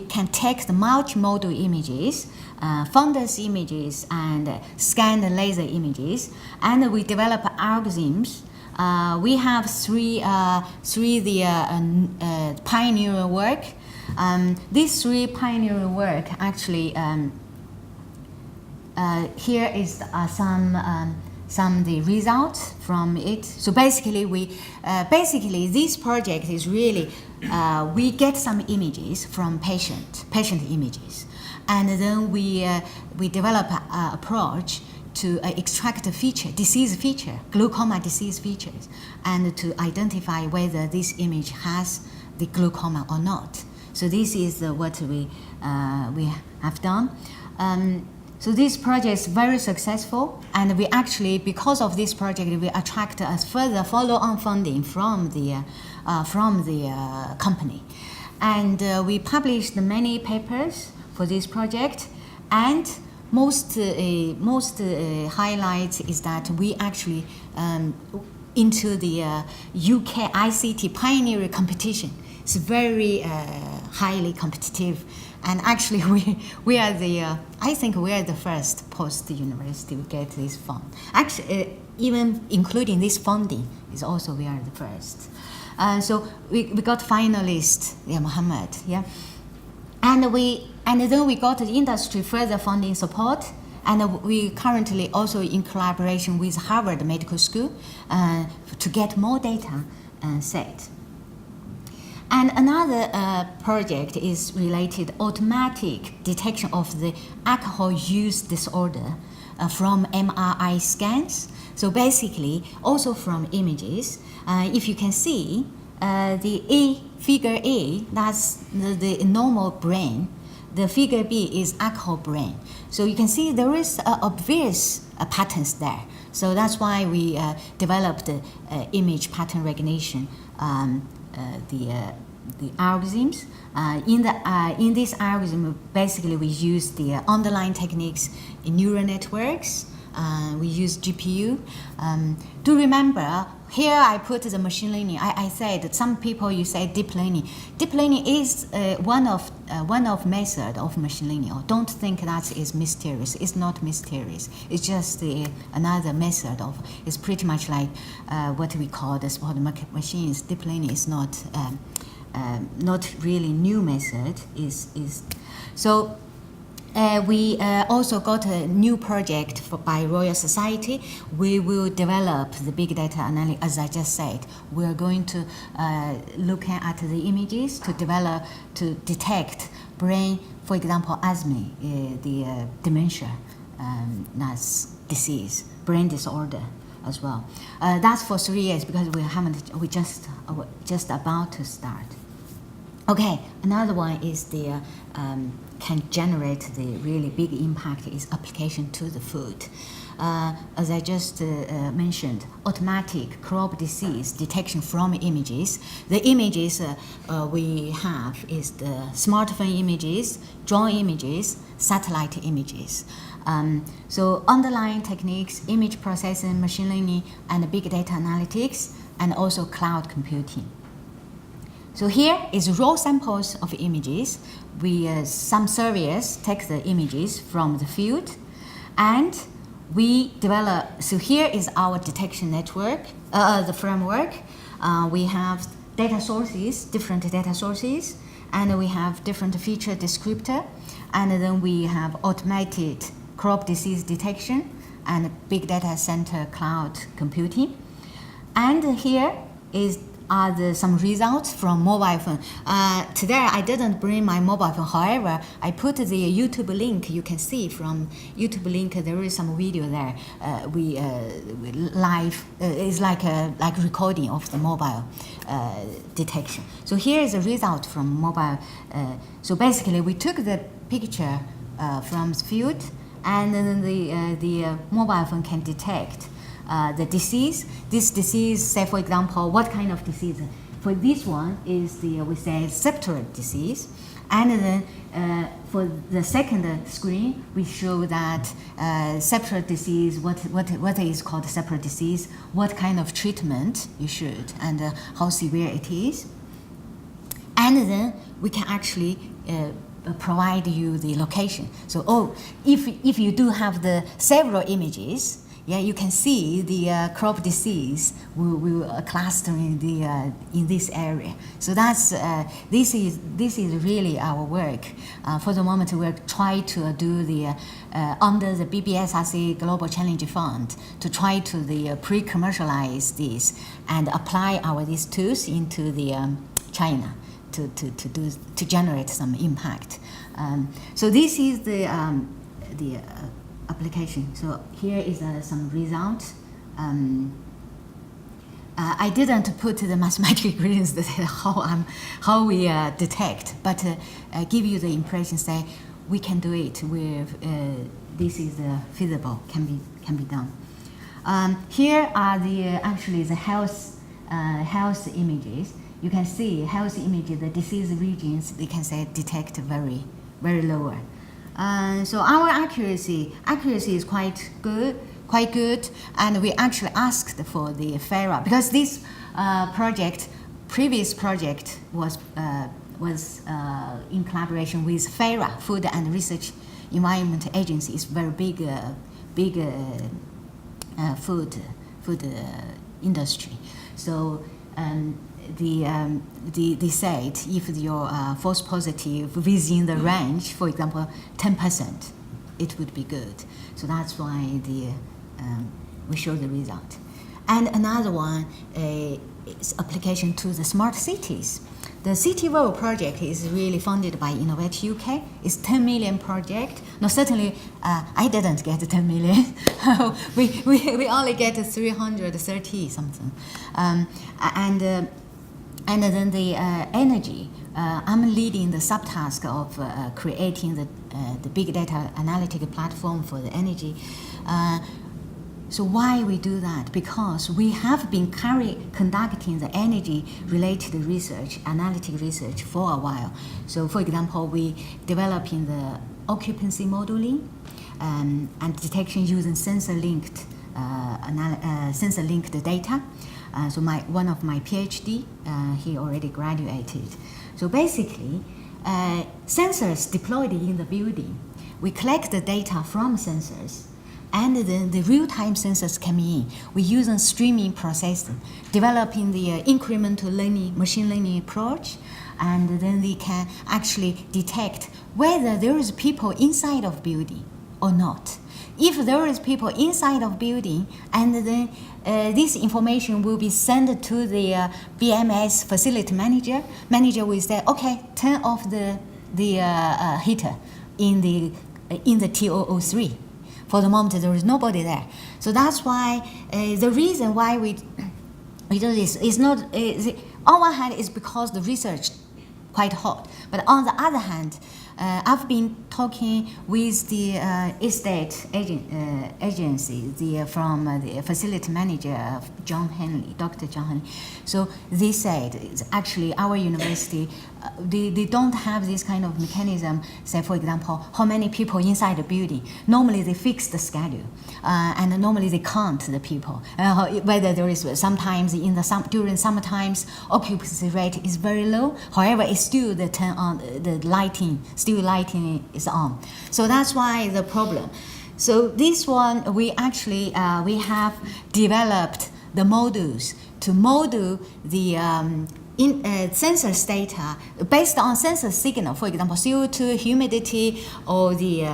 can take the multimodal images, fundus images, and scan the laser images, and we develop algorithms. We have three pioneer work. These three pioneer work actually. Here is some the results from it. So basically, this project is really we get some images from patient images, and then we develop an approach to extract a disease feature, glaucoma disease features, and to identify whether this image has the glaucoma or not. So this is what we have done. So this project is very successful, and we actually, because of this project, we attract a further follow-on funding from the company, and we published many papers for this project. And most highlight is that we actually into the UK ICT pioneer competition. It's very highly competitive. And actually, we are I think we are the first post-university to get this fund. Actually, even including this funding, is also we are the first. So we got finalist, Mohammed, yeah. And then we got the industry further funding support, and we currently also in collaboration with Harvard Medical School to get more data set. And another project is related automatic detection of the alcohol use disorder from MRI scans. So basically, also from images. If you can see, the figure A, that's the normal brain. the figure B is alcohol brain. So you can see there is obvious patterns there. So that's why we developed the image pattern recognition, the algorithms. In this algorithm, basically we use the underlying techniques in neural networks. We use GPU. Do remember, here I put the machine learning. I said that some people you say deep learning. Deep learning is one of method of machine learning. Or don't think that is mysterious. It's not mysterious. It's just another method of. It's pretty much like what we call the sport machines. Deep learning is not really new method. So. We also got a new project by Royal Society. We will develop the big data analysis, as I just said. We're going to look at the images to detect brain, for example, asthma, the dementia, that's disease, brain disorder as well. That's for 3 years because we just about to start. Okay, another one is the can generate the really big impact is application to the food. As I just mentioned, automatic crop disease detection from images. The images we have is the smartphone images, drone images, satellite images. So underlying techniques, image processing, machine learning, and big data analytics, and also cloud computing. So here is raw samples of images. Some surveyors take the images from the field, and we develop. So here is our detection network, the framework. We have data sources, different data sources, and we have different feature descriptor, and then we have automated crop disease detection and big data center cloud computing. And here are some results from mobile phone. Today I didn't bring my mobile phone. However, I put the YouTube link. You can see from YouTube link there is some video there. We live is like recording of the mobile detection. So here is a result from mobile. So basically we took the picture from the field, and then the mobile phone can detect the disease. This disease, say for example, what kind of disease? For this one is we say septic disease, and then for the second screen we show that septic disease. What is called septic disease? What kind of treatment you should, and how severe it is, and then we can actually provide you the location. So if you do have the several images. Yeah, you can see the crop disease will cluster in this area. So that's this is really our work. For the moment, we're trying to do the under the BBSRC Global Challenge Fund to try to pre-commercialize this and apply these tools into the China to generate some impact. So this is the application. So here is some result. I didn't put the mathematical ingredients that how we detect, but give you the impression, say we can do it with this is feasible, can be done. Here are actually the health images. You can see health images, the disease regions, they can say detect very lower. So our accuracy is quite good, and we actually asked for the FARA because this previous project was in collaboration with FARA, Food and Research Environment Agency. It's very big food industry. So they said if you're false positive within the range, for example, 10%, it would be good. So that's why we show the result. And another one is application to the smart cities. The City World project is really funded by Innovate UK. It's 10 million project. No, certainly I didn't get 10 million. we only get 330 something. and then the energy. I'm leading the subtask of creating the big data analytic platform for the energy. So why we do that? Because we have been conducting the energy-related research, analytic research for a while. So for example, we developing the occupancy modeling and detection using sensor-linked data. So one of my PhD, he already graduated. So basically, sensors deployed in the building, we collect the data from sensors, and then the real-time sensors come in. We use a streaming processing, developing the incremental learning, machine learning approach, and then they can actually detect whether there is people inside of building or not. If there is people inside of building, and then this information will be sent to the BMS facility manager. Manager will say, okay, turn off the heater in the T003. For the moment, there is nobody there. So that's why the reason why we do this is not, on one hand, is because the research quite hot. But on the other hand, I've been talking with the estate agency, from the facility manager of Dr. John Henley. So they said, it's actually our university, they don't have this kind of mechanism, say for example, how many people inside the building. Normally they fix the schedule, and normally they count the people. Whether there is sometimes during summer times, occupancy rate is very low, however it's still the lighting is on. So that's why the problem. So this one, we actually, we have developed the modules to model the sensors data based on sensor signal, for example, CO2, humidity, or the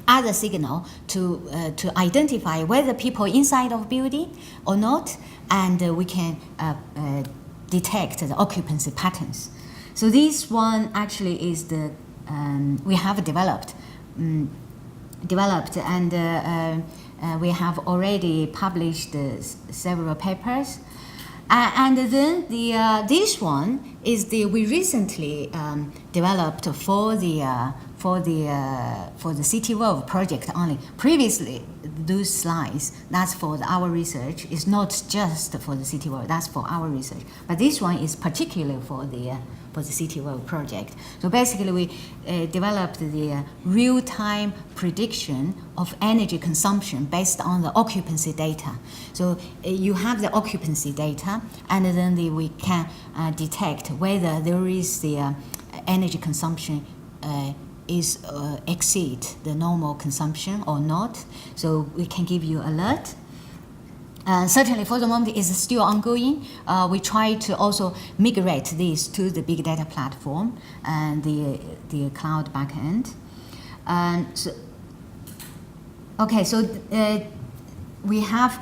other signal to identify whether people inside of building or not, and we can detect the occupancy patterns. So this one actually is the we have developed, and we have already published several papers. And then this one is we recently developed for the City World project only. Previously, those slides, that's for our research. It's not just for the City World, that's for our research. But this one is particularly for the City World project. So basically, we developed the real-time prediction of energy consumption based on the occupancy data. So you have the occupancy data, and then we can detect whether there is the energy consumption is exceed the normal consumption or not. So we can give you alert. Certainly, for the moment, it's still ongoing. We try to also migrate this to the big data platform and the cloud backend. We have,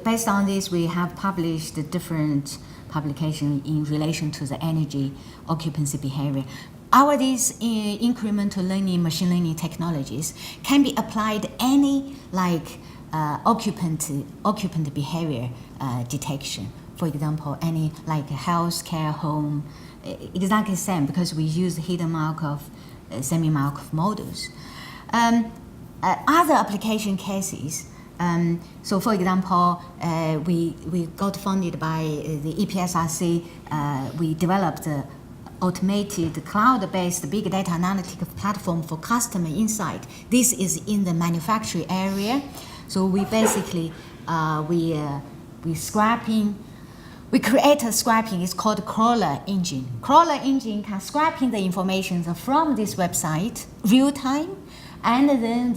based on this, we have published different publications in relation to the energy occupancy behavior. These incremental learning, machine learning technologies can be applied any occupant behavior detection. For example, any healthcare home, exactly the same, because we use hidden Markov, semi-Markov models. Other application cases. So, for example, we got funded by the EPSRC. We developed an automated cloud-based big data analytic platform for customer insight. This is in the manufacturing area. So we basically we create a scraping. It's called crawler engine. Crawler engine can scraping the information from this website real time, and then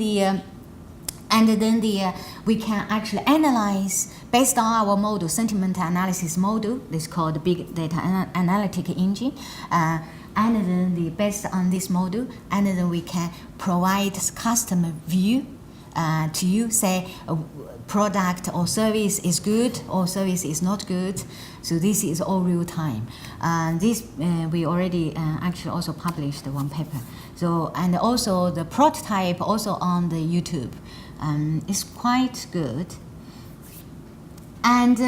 we can actually analyze based on our model, sentiment analysis model. This is called big data analytic engine. And then based on this model, and then we can provide customer view to you, say a product or service is good or service is not good. So this is all real time. This we already actually also published one paper. So, and also the prototype also on the YouTube. It's quite good. And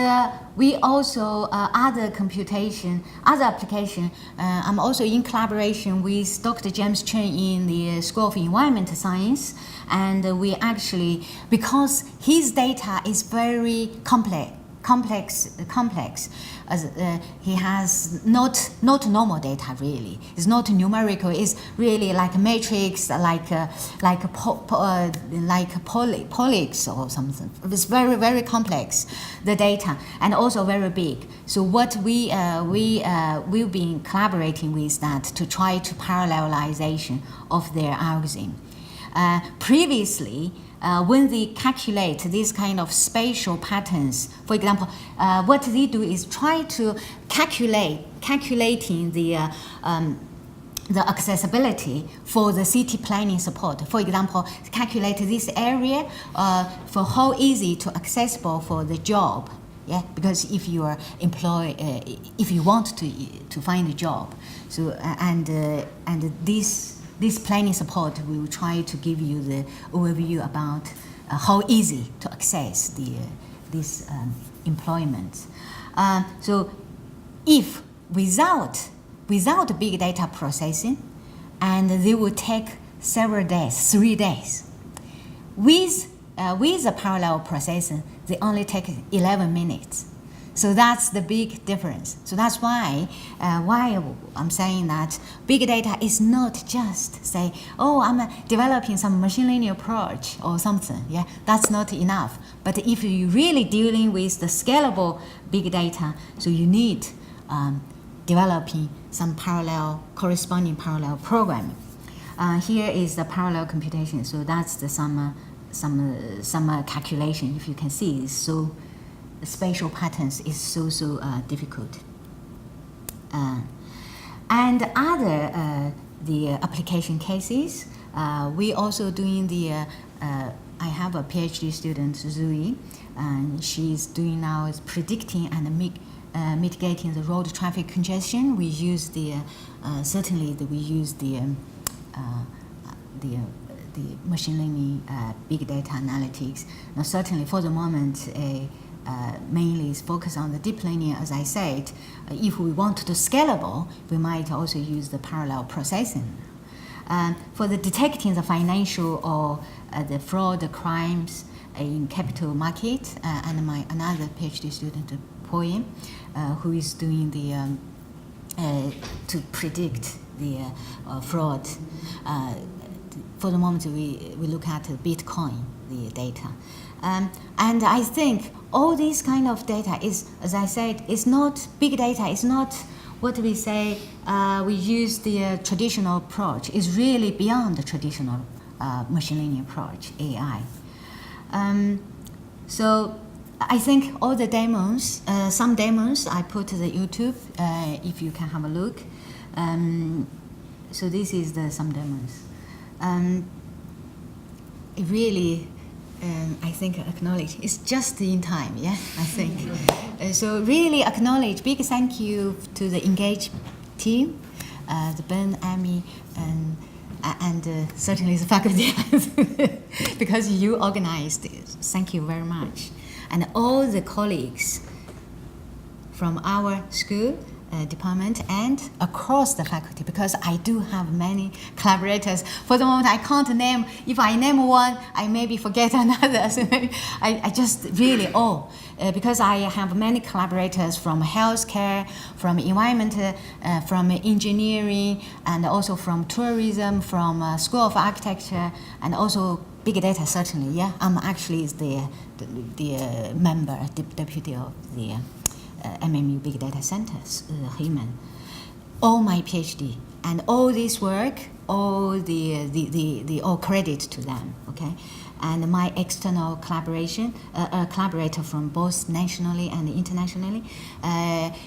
we also other application. I'm also in collaboration with Dr. James Chen in the School of Environmental Science, and we actually, because his data is very complex. He has not normal data really. It's not numerical. It's really like a matrix, like polyx or something. It's very complex, the data, and also very big. So what we've been collaborating with that to try to parallelization of their algorithm. Previously, when they calculate these kind of spatial patterns, for example, what they do is try to calculating the accessibility for the city planning support. For example, calculate this area for how easy to accessible for the job. Yeah, because if you are employed, if you want to find a job, so and this planning support will try to give you the overview about how easy to access this employment. So if without big data processing, and they will take several days, 3 days. With the parallel processing, they only take 11 minutes. So that's the big difference. So that's why I'm saying that big data is not just say, oh, I'm developing some machine learning approach or something. Yeah, that's not enough. But if you're really dealing with the scalable big data, so you need developing some corresponding parallel programming. Here is the parallel computation. So that's the some calculation. If you can see, so spatial patterns is so difficult. And other the application cases, we also doing the. I have a PhD student, Zui, and she's doing now is predicting and mitigating the road traffic congestion. We use the we use the machine learning big data analytics. Now certainly for the moment, mainly is focused on the deep learning. As I said, if we want to do scalable, we might also use the parallel processing. For the detecting the financial or the fraud, the crimes in capital market, and another PhD student, Poyen, who is doing the to predict the fraud. For the moment, we look at Bitcoin, the data. And I think all this kind of data is, as I said, is not big data. It's not what we say we use the traditional approach. It's really beyond the traditional machine learning approach, AI. So I think all the demos, some demos I put to the YouTube, if you can have a look. So this is some demos. It really, I think, acknowledge, it's just in time, yeah, I think. So really acknowledge, big thank you to the Engage team, the Ben, Amy, and certainly the faculty, because you organized it. Thank you very much. And all the colleagues from our school, department and across the faculty, because I do have many collaborators. For the moment, I can't name. If I name one, I maybe forget another. So I just really because I have many collaborators from healthcare, from environment, from engineering, and also from tourism, from School of Architecture, and also big data. Certainly, yeah. I'm actually the member, deputy of the. MMU Big Data Centers, Heeman. All my PhD and all this work, all all credit to them, okay? And my external collaborator from both nationally and internationally.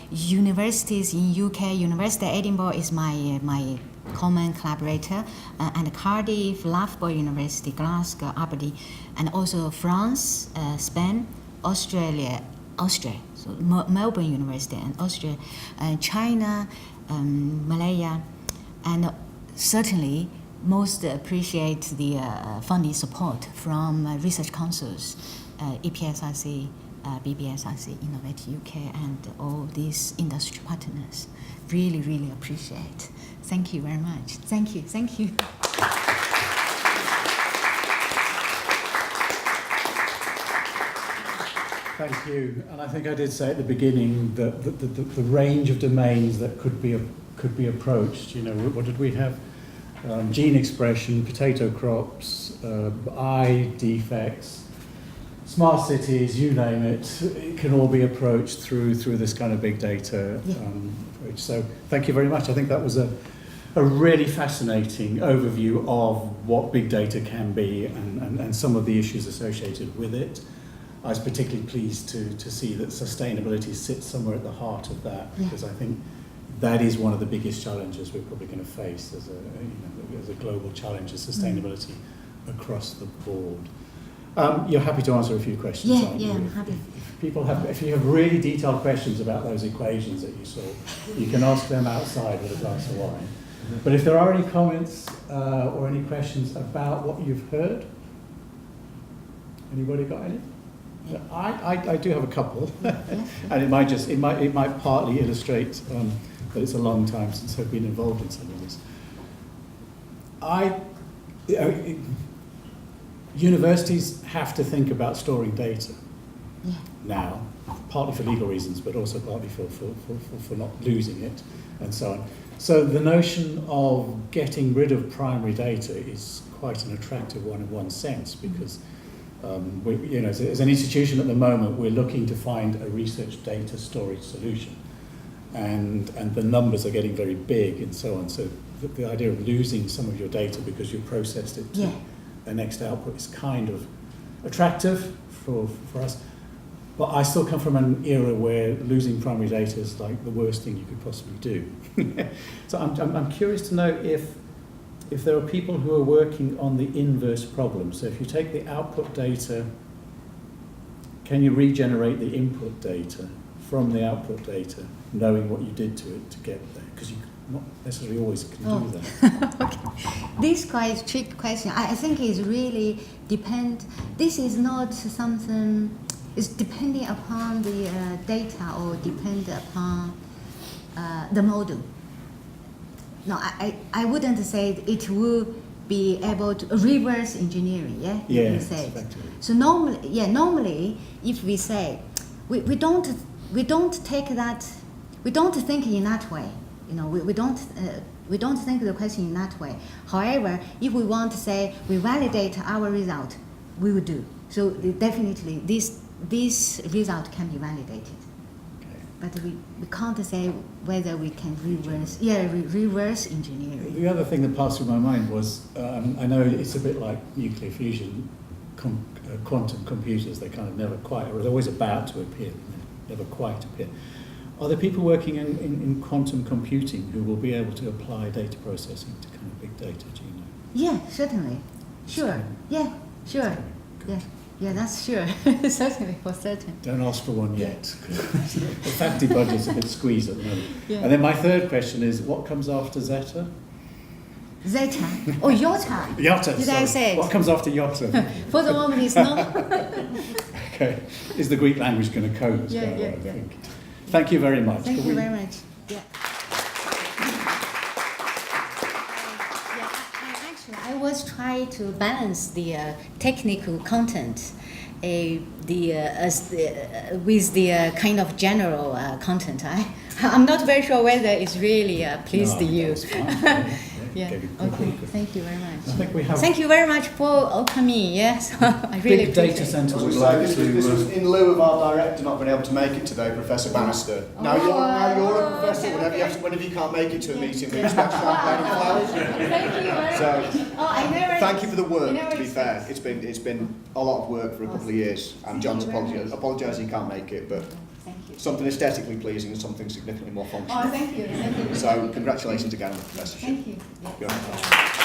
Universities in UK, University of Edinburgh is my common collaborator, and Cardiff, Loughborough University, Glasgow, Aberdeen, and also France, Spain, Austria, so Melbourne University and Austria, China, Malaya, and certainly most appreciate the funding support from research councils, EPSRC, BBSRC Innovate UK and all these industry partners. Really, really appreciate. Thank you very much. Thank you. Thank you. Thank you. And I think I did say at the beginning that the range of domains that could be approached. You know, what did we have? Gene expression, potato crops, eye defects, smart cities, you name it. It can all be approached through this kind of big data approach. So thank you very much. I think that was a really fascinating overview of what big data can be and some of the issues associated with it. I was particularly pleased to see that sustainability sits somewhere at the heart of that, because I think that is one of the biggest challenges we're probably going to face as a global challenge, is sustainability across the board. You're happy to answer a few questions, aren't you? Yeah, I'm happy. If you have really detailed questions about those equations that you saw, you can ask them outside with a glass of wine. But if there are any comments or any questions about what you've heard, anybody got any? Yeah. I do have a couple, and it might partly illustrate that it's a long time since I've been involved in some of this. Universities have to think about storing data now, partly for legal reasons, but also partly for not losing it, and so on. So the notion of getting rid of primary data is quite an attractive one in one sense, because as an institution at the moment, we're looking to find a research data storage solution, and the numbers are getting very big and so on. So the idea of losing some of your data because you processed it to the next output is kind of attractive for us. But I still come from an era where losing primary data is like the worst thing you could possibly do. So I'm curious to know if there are people who are working on the inverse problem. So if you take the output data, can you regenerate the input data from the output data, knowing what you did to it to get there? Because you not necessarily always can do that. Okay. This quite a tricky question. I think it's really depend. This is not something. It's depending upon the data or depend upon the model. No, I wouldn't say it will be able to reverse engineering. Yeah. You say. So normally, if we say we don't take that, we don't think in that way. You know, we don't think the question in that way. However, if we want to say we validate our result, we will do. So definitely this result can be validated. But we can't say whether we can reverse engineering. The other thing that passed through my mind was, I know it's a bit like nuclear fusion, quantum computers, they kind of never quite, or they're always about to appear, never quite appear. Are there people working in quantum computing who will be able to apply data processing to kind of big data, do you know? Yeah, certainly. Sure. Yeah, sure. Yeah, that's sure. Certainly, for certain. Don't ask for one yet. The faculty budget's a bit squeezed at the moment. Yeah. And then my third question is, what comes after Zeta? Zeta? Oh, Iota. Iota, Did sorry. I say it? What comes after Iota? For the moment, it's not. Okay. Is the Greek language going to cope as well, I think. Thank you very much. Thank you very much. Yeah. I was trying to balance the technical content with the kind of general content. I'm not very sure whether it's really pleased you. Yeah. Okay. Thank you very much. I think we have. Thank you very much for welcoming. Yes, I really big data centres. This was in lieu of our director not being able to make it today, Professor Bannister. Now you're a professor. Whenever you can't make it to a meeting, we expect champagne and flowers. Thank you very much. Thank you for the work. To be fair, it's been a lot of work for a couple of years, and John's apologising he can't make it, but. Something aesthetically pleasing and something significantly more functional. Oh, thank you. So, congratulations again on the professorship. Thank you. Yeah.